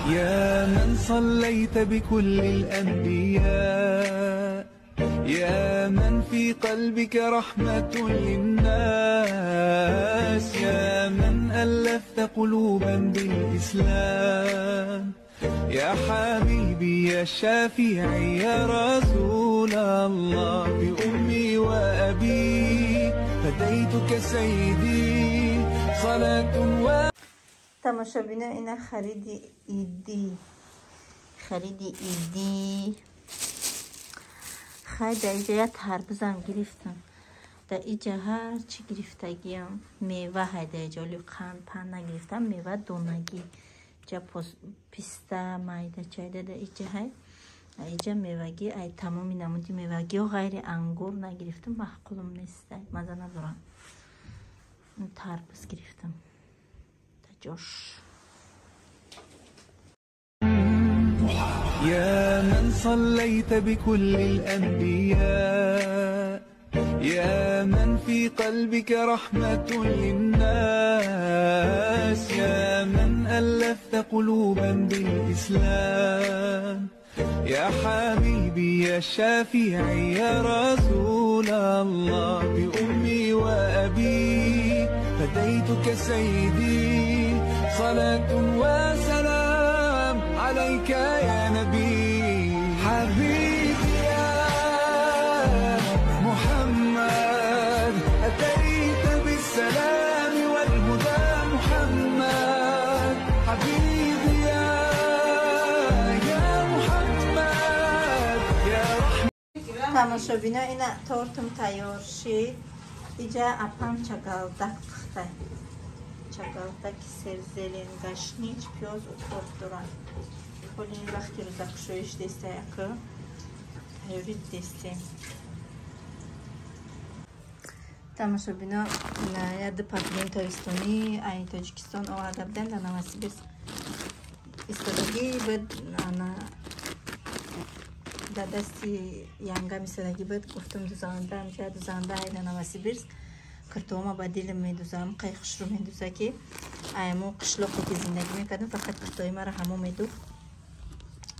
يا من صليت بكل الأنبياء يا من في قلبك رحمة للناس يا من ألفت قلوبا بالإسلام يا حبيبي يا شافعي يا رسول الله بأمي وأبي فديتك سيدي صلاة و تماشابینا اینا خریدی ایدی خیلی در اینجا یه تربوزم گرفتم در اینجا هر چی گرفتگیم میوه های در اینجا ولی قند پند نگرفتم میوه دونگی جا پیسته مایده چایده در اینجا های اینجا میوهگی ای تمامی نمودی میوهگی و غیر انگور نگرفتم محقولم نیسته مزه ندارم تربوز گرفتم جوش يا من صليت بكل الأنبياء يا من في قلبك رحمة للناس يا من ألفت قلوبا بالإسلام يا حبيبي يا شافعي يا رسول الله بأمي وأبي فديتك سيدي صلاة وسلام عليك يا نبي حبيبي يا محمد أتيت بالسلام والهدى محمد حبيبي يا محمد يا رحمة تماشابینا اینا تورتم تیار شد اینجا اپم چگالدک پخته چگالدک سرزلین گشنیچ پیاز و تورت دارن کلی این وقتی رو زکشویش دسته یکه تیارید دسته تماشابینا یاد پاپلین تایستونی این تاجیکستان آورده بدن در نماسی بس استادگی بد در دستی یانگا میسادگی بود گفتم دوزانده همجا دوزانده های ننواسی برس کرتوما با دیلم میدوزم قیخش رو میدوزه که ایمو قشلوقی که زندگی میکردم فقط کرتوی مرا همو میدو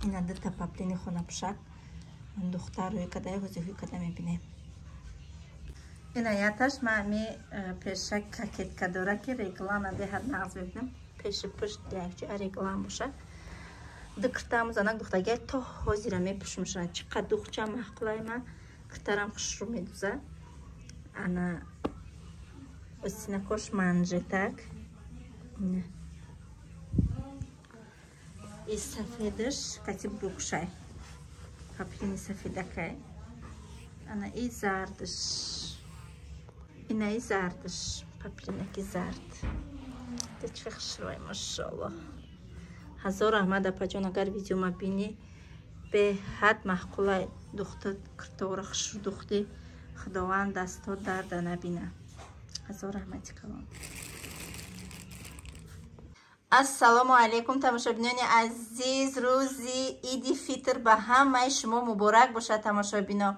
این عدد تا پاپلینی خونه پشک من دختر روی کده وزیوی کده میبینه این آیاتش ما می پیشک ککت کدوره که ریگلان به هر نغز ببینم پیش پشت دیگه ریگلان باشه دکترم زنگ دخترگه تا حاضر میپوشمشن چقدر دخترم محقلای من کترم خش رو میدوزه انا استینکوش منجه تک نه این سفیدش کتی بروکشای پاپلینی سفیده که انا این زردش این زردش پاپلینه که زرد دیچ خش روی ماشاءالله هزار احمد اپاجان اگر ویدیو ما بینی به حد محقوله دختر کرتور خشر دختی خداوند دستا درد نبینه هزار احمدی کلام السلام علیکم تماشابینان عزیز روزی عید فطر به همه شما مبارک باشه تماشابینا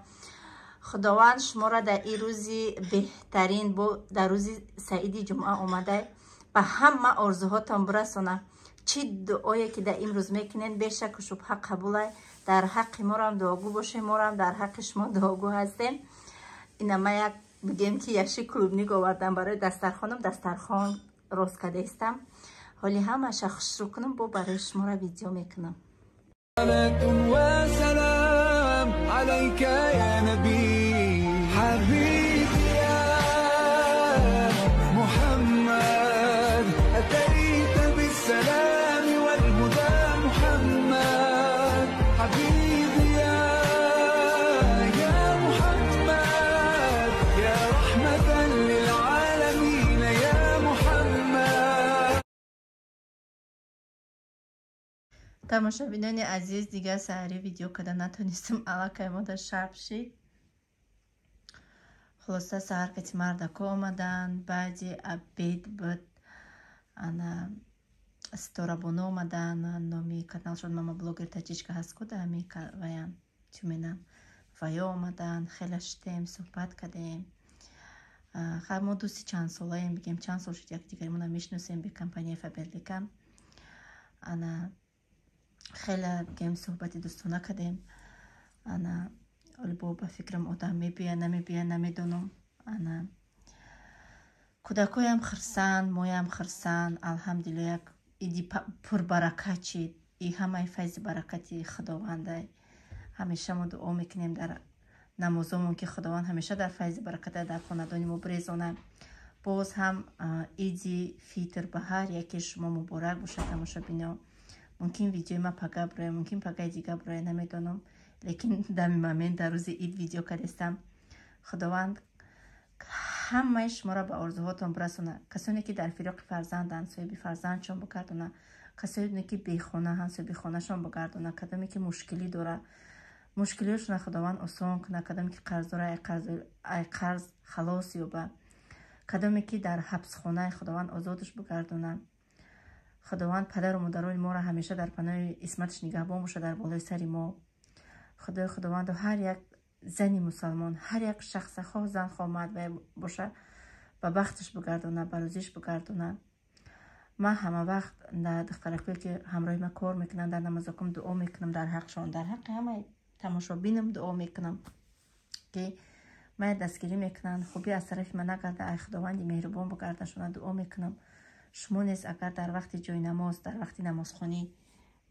خداوند شما را در این روزی بهترین در روزی سعیدی جمعه آمده به همه آرزوهاتان برسانه چی دعایی که در امروز میکنین بیشک و شبه قبوله در حق ما هم دعاگو باشه ما هم در حق شما دعاگو هستیم اینا ما یک بگیم که یشی کلوبنیگ آوردم برای دسترخوانم دسترخوان راست کده استم حالی همه شخص رو کنم با برای شما را ویدیو میکنم و سلام علیک یا نبی حبیبی یا محمد اتیت بالسلام والهدى محمد حبیبی یا محمد یا رحمتا للعالمین یا محمد. تماشابینان عزیز دیگه سری ویدیو کده نتونستم علاقه ما در شب شید خلاصه سهر که مردک آمدن بعدی ابید بود انا ستورابونه آمدن نامی کانال شد ماما بلوگر تاجیچکا هست کده همی ویان تومینم ویا آمدن خیلی شدیم صحبت کردیم خیلی ما دوستی چند ساله بگیم چند سال شد یک دیگرمون میشناسیم به کمپانی فابریکا انا خیلی بگیم صحبت دوستانه کردیم. انا البته به فکرم آدم میبیه نمیبیه نمیدونم. انا کودکایم خرسان مویم خرسان الحمدلله یک ایدی پر برکت چید. ای همه فیض برکتی خداونده. همیشه ما دعا میکنیم در نمازمون که خداوند همیشه در فیض برکت در خاندان ما بریزونه. باز هم ایدی فیتر به هر یکی شما مبارک باشه تماشابینا. ممکن ویدیو ما پگه برای ممکن پگه دیگه برای نمیدونم، لیکن در این در روز اید ویدیو کردستم. خداوند همه شما را به آرزوهاتون برسونه. کسانی که در فراق فرزندن صاحب فرزندشون بگردونه، کسانی که بیخونه هستند صاحب خونهشون بگردونه، کدامی که مشکلی داره مشکلیشون خداوند آسان کنه، کدامی که قرض داره ای قرض خلاص یابه، کدامی که در حبس خانه خداوند آزادش بگردونه. خداوند پدر و مادرای ما را همیشه در پناه اسمتش نگهبان باشه در بالای سر ما. خداوند هر یک زنی مسلمان، هر یک شخص خواه زن خواه مرد باشه به بختش بگردونه، به روزیش بگردونه. من همه وقت دخترکایی که همراه ما کار میکنن در نمازکم دعا میکنم در حقشان، در حق همه تماشابینم دعا میکنم که من دستگیری میکنن خوبی از طرف من نگرده، ای خداوندی مهربان بگردشون. دعا میکنم شما نیز اگر در وقت جای نماز در وقت نمازخوانی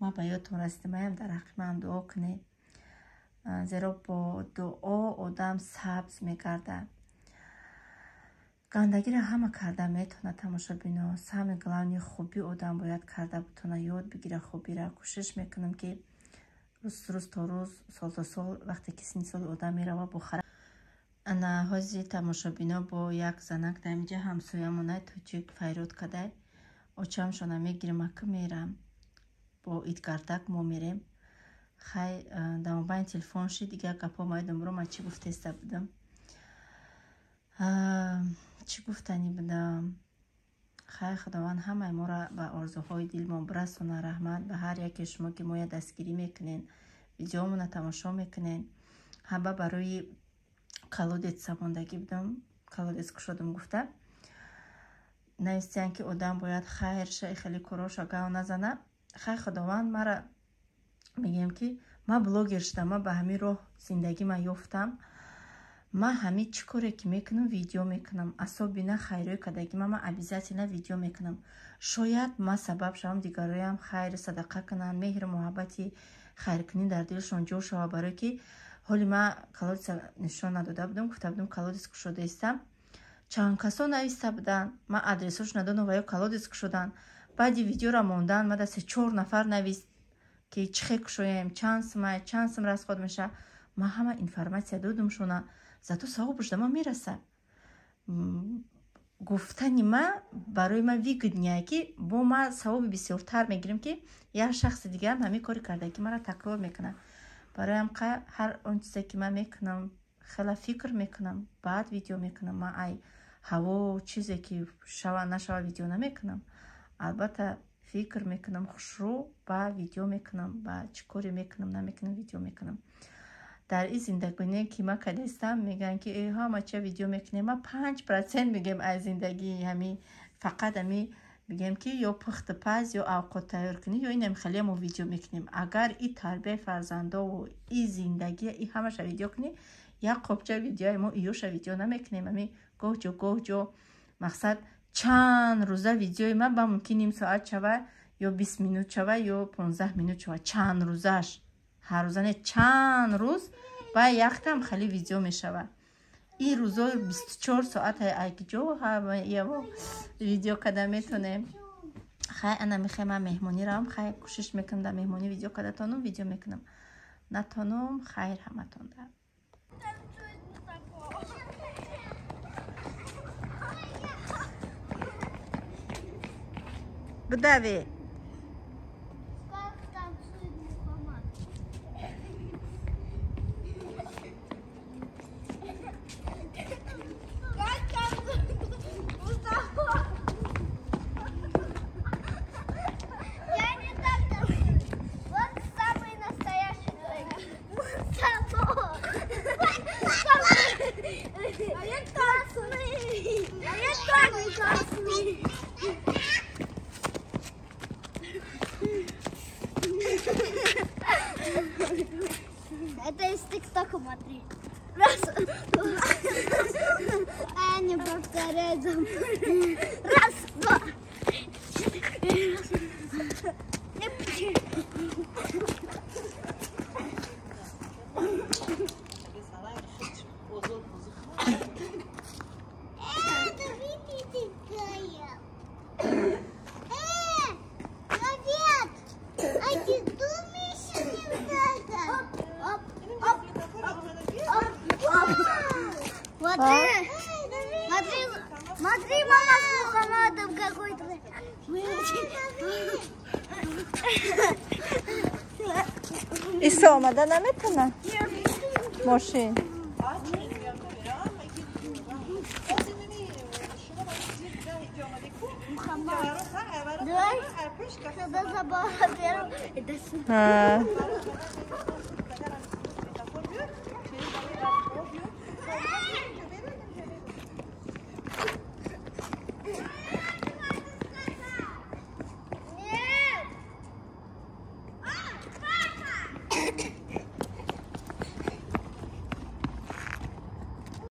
ما به یادتون رسیده مایم در حق من دعا کنه، زیرا با دعا آدم سبز میگرده. گندگی را همه کرده میتونه تماشابینا. سهم گلانی خوبی آدم باید کرده بتونه یاد بگیره خوبی را. کوشش میکنم که روز تا روز سال تا سال وقتی که سن سال آدم میره و بخره. انا حاضی تماشابینا با یک زنک در اینجا همسایمونه توچیک فیرود کده آچم شانه میگیرم مکه میرم با ایدگردک ما میریم. خیلی در موبایل تلفن شد دیگه گپا مایدم برو. من چی گفته استه بودم چی گفتنی بودم. خیلی خداوند همه ما را به آرزوهای دل ما برسونه. رحمت به هر یک شما که ما دستگیری میکنین ویدیومون تماشا میکنین. همه برای کالودت سماندگی بودم، کالودت کشادم گفته نیستین که آدم باید خیر شه خیلی کراش گاو نزنه. خیلی خداوند مرا میگم که من بلوگر شدم، من به همین راه زندگی من یافتم. من همین چی کاری که میکنم ویدیو میکنم، اصابی نه خیری کدگی من عبیزتی نه ویدیو میکنم. شاید من سبب شوم دیگرایم خیر صدقه کنن، مهر محبتی خیر کنین در دلشون جور شوه. برای که حالی من کالودیس نشان نداده بودم، گفته بودم کالودیس کشوده استم. چند کسا نویسته بودن من ادرسش ندونم و یا کالودیس کشودن. بعدی ویدیو را موندن من دست 4 نفر نویست که چخه کشویم چند سم راست خود میشه. من همه اینفرماسیا دادم شونه زاتو صاحب بشده من میرسه. گفتنی من برای من ویگدنیه که با من ثواب بسیارتر میگیرم که یک شخص دیگه هم همین کاری کرده که مرا تکرار میکنه. برایم هر اون چیزی که من میکنم خیلی فکر میکنم بعد ویدیو میکنم. من ای هوا چیزی که شوا نشوا ویدیو نمیکنم، البته فکر میکنم خوشرو با ویدیو میکنم با چیکاری میکنم نمیکنم ویدیو میکنم. در این زندگی که ما کدیستم میگن که ای ها ما چه ویدیو میکنیم. ما 5% میگم از زندگی همین فقط همین میگم که یا پخت پز یا اوقات تیار کنی یا اینم خیلی ما ویدیو میکنیم. اگر این تربیت فرزنده و این زندگی این همش ویدیو کنی یا قبچه ویدیو ما ایوش ویدیو نمیکنیم. همین گوجو مقصد چند روزه ویدیوی من با ممکن نیم ساعت شوه یا 20 منوت شوه یا 15 منوت شوه. چند روزش هر روزانه چند روز با یختم خیلی ویدیو میشوه. این روزا 24 ساعت ایکجو هم یا ویدیو کده میتونیم. خیلی انا میخوام من مهمونی را هم خیلی کوشش میکنم در مهمونی ویدیو کده تانم ویدیو میکنم نتانم. خیر همه تون در بدوی Это из ТикТока, смотри. Раз. А не повторяй за мной. Раз, два. Смотри, мама, с шоколадом какой-то. И сома, да, наметана? Мошин. Давай, когда забавно, это Ha.